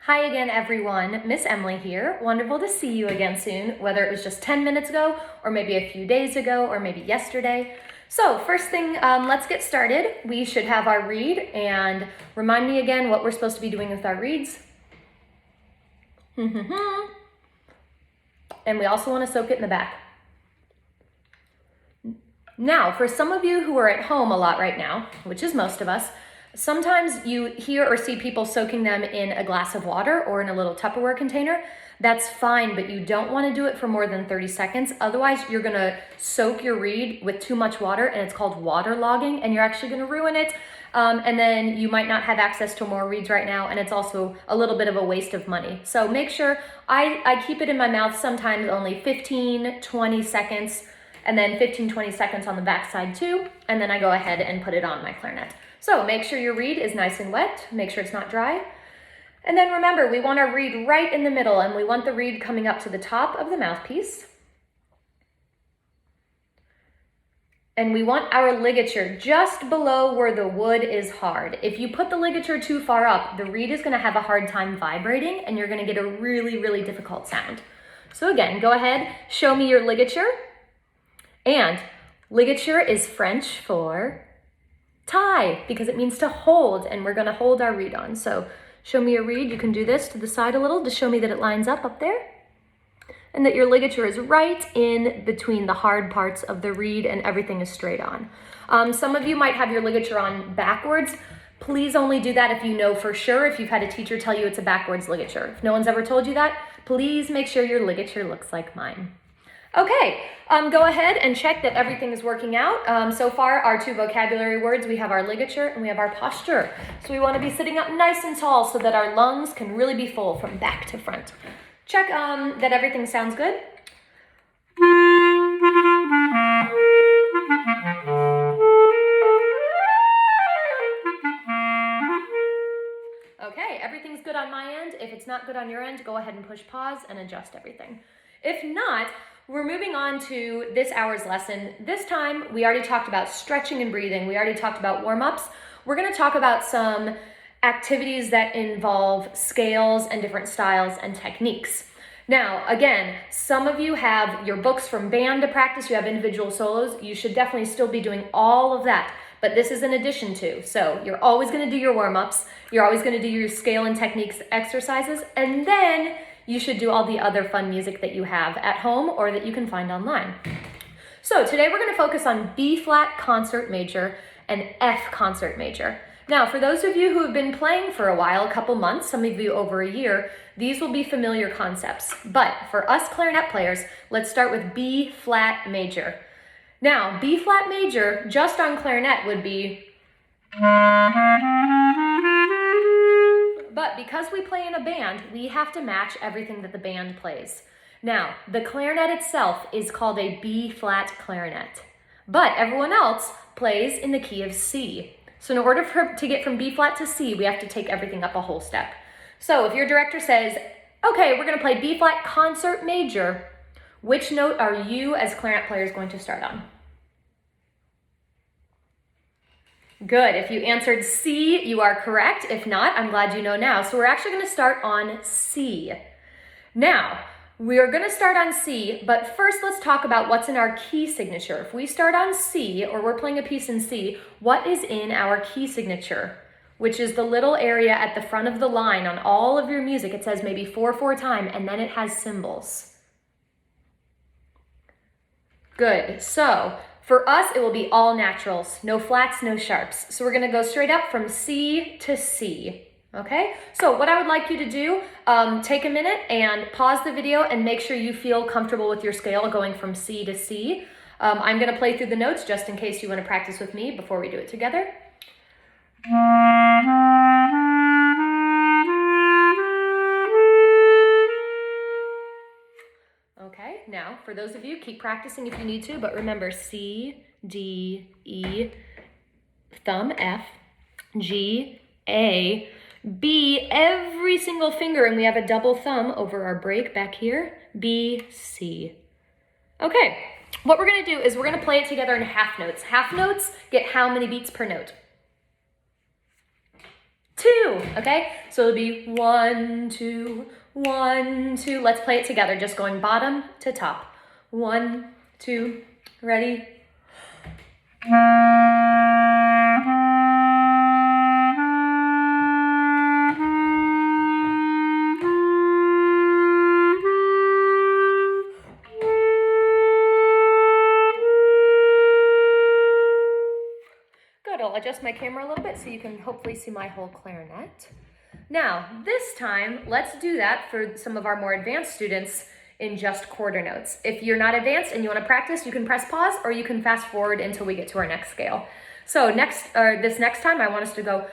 Hi again, everyone. Miss Emily here. Wonderful to see you again soon, whether it was just 10 minutes ago, or maybe a few days ago, or maybe yesterday. So first thing, let's get started. We should have our read, and remind me again what we're supposed to be doing with our reads. And we also want to soak it in the back. Now, for some of you who are at home a lot right now, which is most of us, sometimes you hear or see people soaking them in a glass of water or in a little Tupperware container. That's fine, but you don't want to do it for more than 30 seconds. Otherwise, you're going to soak your reed with too much water, and it's called waterlogging, and you're actually going to ruin it. And then you might not have access to more reeds right now, and it's also a little bit of a waste of money. So make sure, I keep it in my mouth sometimes only 15, 20 seconds, and then 15, 20 seconds on the back side too, and then I go ahead and put it on my clarinet. So make sure your reed is nice and wet, make sure it's not dry. And then remember, we want our reed right in the middle, and we want the reed coming up to the top of the mouthpiece. And we want our ligature just below where the wood is hard. If you put the ligature too far up, the reed is gonna have a hard time vibrating, and you're gonna get a really, really difficult sound. So again, go ahead, show me your ligature. And ligature is French for tie, because it means to hold, and we're gonna hold our reed on. So show me your reed. You can do this to the side a little to show me that it lines up there, and that your ligature is right in between the hard parts of the reed and everything is straight on. Some of you might have your ligature on backwards. Please only do that if you know for sure, if you've had a teacher tell you it's a backwards ligature. If no one's ever told you that, please make sure your ligature looks like mine. Okay, go ahead and check that everything is working out. So far, our two vocabulary words, we have our ligature and we have our posture. So we want to be sitting up nice and tall so that our lungs can really be full from back to front. Check that everything sounds good. Okay, everything's good on my end. If it's not good on your end, go ahead and push pause and adjust everything. If not, we're moving on to this hour's lesson. This time, we already talked about stretching and breathing. We already talked about warm-ups. We're gonna talk about some activities that involve scales and different styles and techniques. Now, again, some of you have your books from band to practice, you have individual solos. You should definitely still be doing all of that, but this is in addition to. So you're always gonna do your warm-ups, you're always gonna do your scale and techniques exercises, and then you should do all the other fun music that you have at home or that you can find online. So today we're gonna focus on B flat concert major and F concert major. Now, for those of you who have been playing for a while, a couple months, some of you over a year, these will be familiar concepts. But for us clarinet players, let's start with B flat major. Now, B flat major, just on clarinet would be, but because we play in a band, we have to match everything that the band plays. Now, the clarinet itself is called a B flat clarinet, but everyone else plays in the key of C. So in order to get from B flat to C, we have to take everything up a whole step. So if your director says, okay, we're gonna play B flat concert major, which note are you as clarinet players going to start on? Good, if you answered C, you are correct. If not, I'm glad you know now. So we're actually gonna start on C. Now, we're gonna start on C, but first let's talk about what's in our key signature. If we start on C, or we're playing a piece in C, what is in our key signature? Which is the little area at the front of the line on all of your music. It says maybe 4/4 time, and then it has symbols. Good, so for us, it will be all naturals, no flats, no sharps. So we're gonna go straight up from C to C, okay? So what I would like you to do, take a minute and pause the video and make sure you feel comfortable with your scale going from C to C. I'm gonna play through the notes just in case you wanna practice with me before we do it together. Okay, now for those of you, keep practicing if you need to, but remember C, D, E, thumb F, G, A, B, every single finger, and we have a double thumb over our break back here, B, C. Okay, what we're gonna do is we're gonna play it together in half notes. Half notes get how many beats per note? 2, okay? So it'll be 1, 2, 1, 2. Let's play it together, just going bottom to top. 1, 2, ready? Good, I'll adjust my camera a little bit so you can hopefully see my whole clarinet. Now, this time, let's do that for some of our more advanced students in just quarter notes. If you're not advanced and you want to practice, you can press pause or you can fast forward until we get to our next scale. So this next time, I want us to go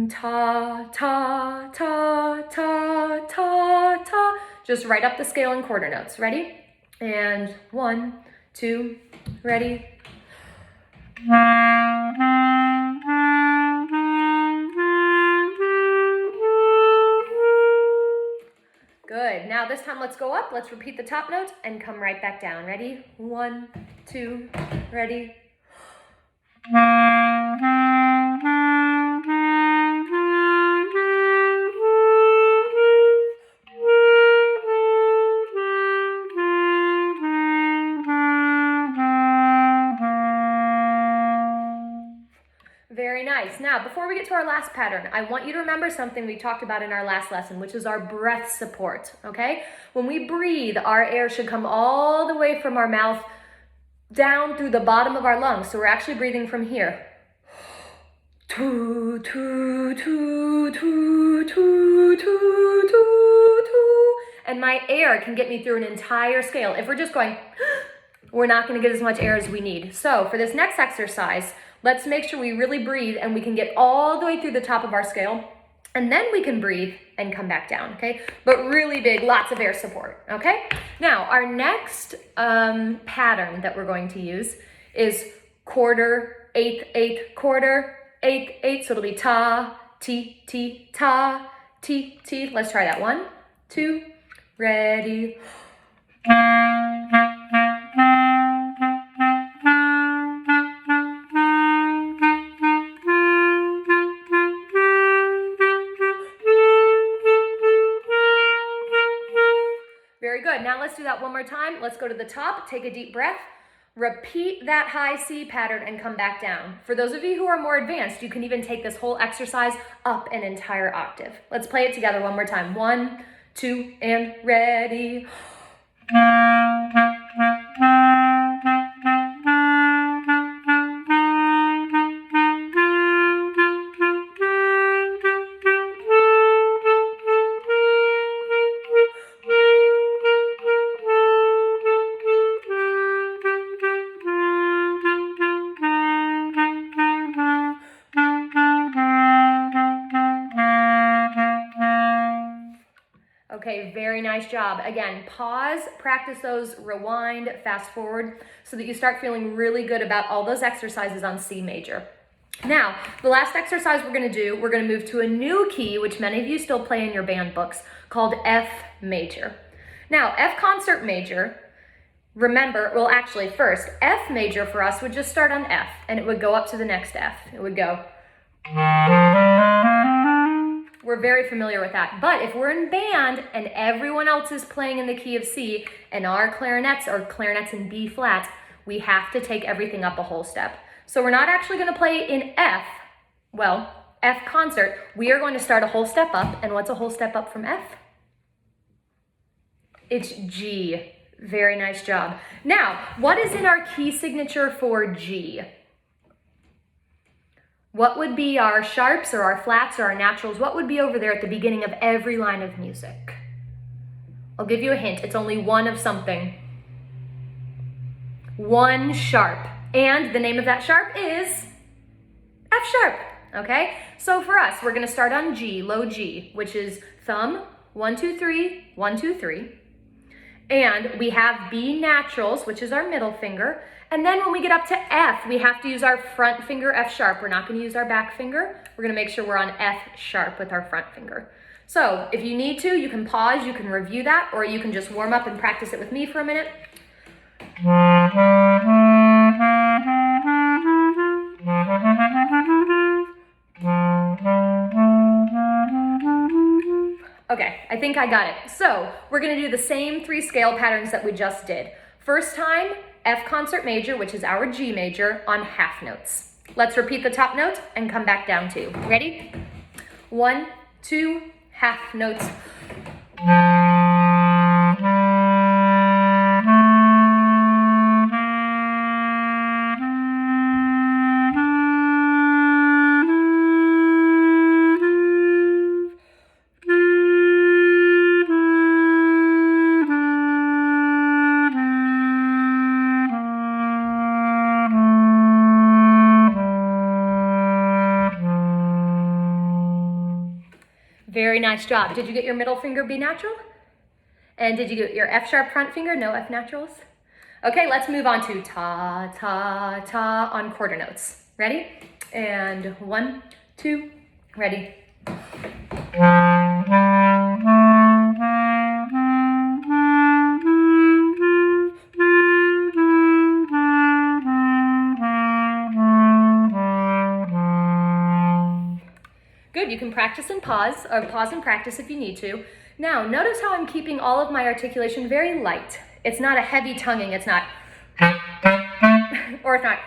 ta, ta, ta, ta, ta, ta. Just right up the scale in quarter notes. Ready? And 1, 2, ready? Good. Now this time let's go up. Let's repeat the top notes and come right back down. Ready? 1, 2, ready? Very nice. Now, before we get to our last pattern, I want you to remember something we talked about in our last lesson, which is our breath support, okay? When we breathe, our air should come all the way from our mouth down through the bottom of our lungs. So we're actually breathing from here. Two, two, two, two, two, two, two, two. And my air can get me through an entire scale. If we're just going, we're not going to get as much air as we need. So for this next exercise, let's make sure we really breathe and we can get all the way through the top of our scale. And then we can breathe and come back down, okay? But really big, lots of air support, okay? Now, our next pattern that we're going to use is quarter, eighth, eighth, quarter, eighth, eighth. So it'll be ta, ti, ti, ta, ti, ti. Let's try that. 1, 2, ready. Very good. Now let's do that one more time. Let's go to the top, take a deep breath, repeat that high C pattern and come back down. For those of you who are more advanced, you can even take this whole exercise up an entire octave. Let's play it together one more time. 1, 2, and ready. Okay, very nice job. Again, pause, practice those, rewind, fast forward, so that you start feeling really good about all those exercises on C major. Now, the last exercise we're gonna move to a new key, which many of you still play in your band books, called F major. Now, F concert major, remember, well actually first, F major for us would just start on F, and it would go up to the next F. It would go. We're very familiar with that. But if we're in band and everyone else is playing in the key of C and our clarinets are clarinets in B flat, we have to take everything up a whole step. So we're not actually going to play in F, well, F concert. We are going to start a whole step up. And what's a whole step up from F? It's G. Very nice job. Now, what is in our key signature for G? What would be our sharps or our flats or our naturals? What would be over there at the beginning of every line of music? I'll give you a hint. It's only one of something. One sharp. And the name of that sharp is F sharp, okay? So for us, we're gonna start on G, low G, which is thumb, 1, 2, 3, 1, 2, 3. And we have B naturals, which is our middle finger. And then when we get up to F, we have to use our front finger, F sharp. We're not gonna use our back finger. We're gonna make sure we're on F sharp with our front finger. So if you need to, you can pause, you can review that, or you can just warm up and practice it with me for a minute. Okay, I think I got it. So we're gonna do the same 3 scale patterns that we just did. First time, F concert major, which is our G major, on half notes. Let's repeat the top note and come back down 2. Ready? 1, 2, half notes. Very nice job. Did you get your middle finger B natural? And did you get your F sharp front finger? No F naturals? Okay, let's move on to ta, ta, ta on quarter notes. Ready? And 1, 2, ready. Good, you can practice and pause, or pause and practice if you need to. Now, notice how I'm keeping all of my articulation very light. It's not a heavy tonguing, it's not, or it's not.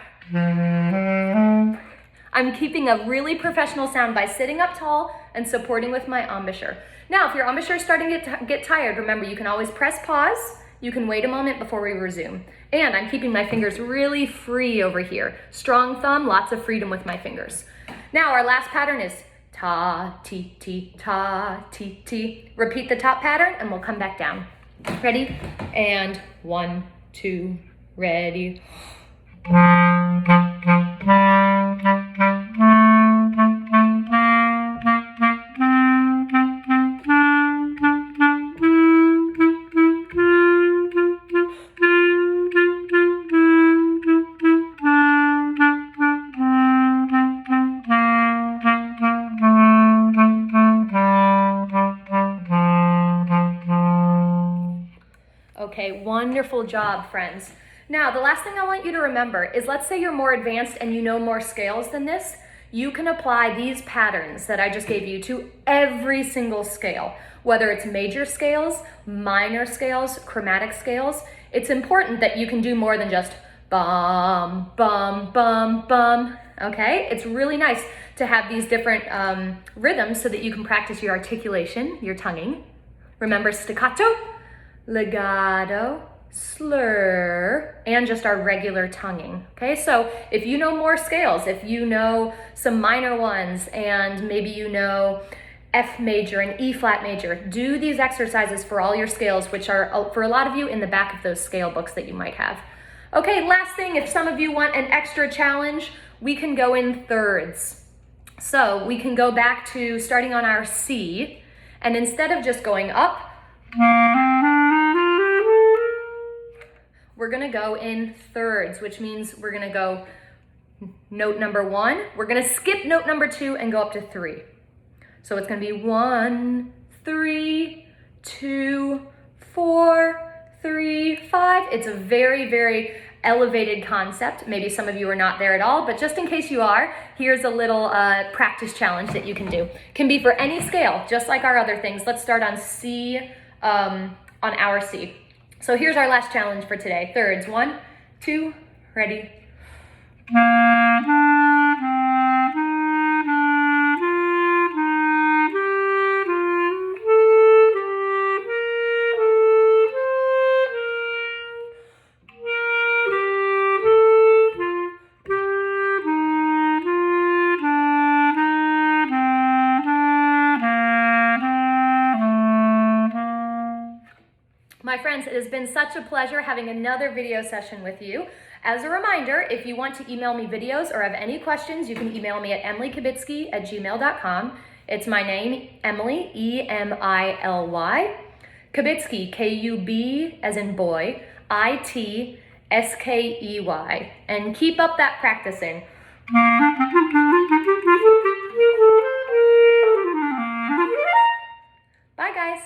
I'm keeping a really professional sound by sitting up tall and supporting with my embouchure. Now, if your embouchure is starting to get tired, remember you can always press pause. You can wait a moment before we resume. And I'm keeping my fingers really free over here. Strong thumb, lots of freedom with my fingers. Now, our last pattern is ta, ti, ti, ta, ti, ti. Repeat the top pattern and we'll come back down. Ready? And 1, 2, ready. Okay, wonderful job, friends. Now, the last thing I want you to remember is, let's say you're more advanced and you know more scales than this. You can apply these patterns that I just gave you to every single scale, whether it's major scales, minor scales, chromatic scales. It's important that you can do more than just bum, bum, bum, bum, okay? It's really nice to have these different rhythms so that you can practice your articulation, your tonguing. Remember staccato, legato, slur, and just our regular tonguing, okay? So if you know more scales, if you know some minor ones, and maybe you know F major and E flat major, do these exercises for all your scales, which are, for a lot of you, in the back of those scale books that you might have. Okay, last thing, if some of you want an extra challenge, we can go in thirds. So we can go back to starting on our C, and instead of just going up, we're gonna go in thirds, which means we're gonna go note number 1, we're gonna skip note number 2 and go up to 3. So it's gonna be 1, 3, 2, 4, 3, 5. It's a very, very elevated concept. Maybe some of you are not there at all, but just in case you are, here's a little practice challenge that you can do. Can be for any scale, just like our other things. Let's start on C, on our C. So here's our last challenge for today. Thirds, 1, 2, ready. My friends, it has been such a pleasure having another video session with you. As a reminder, if you want to email me videos or have any questions, you can email me at emilykibitsky@gmail.com. It's my name, Emily, E-M-I-L-Y. Kibitsky, K-U-B as in boy, I-T-S-K-E-Y. And keep up that practicing. Bye, guys.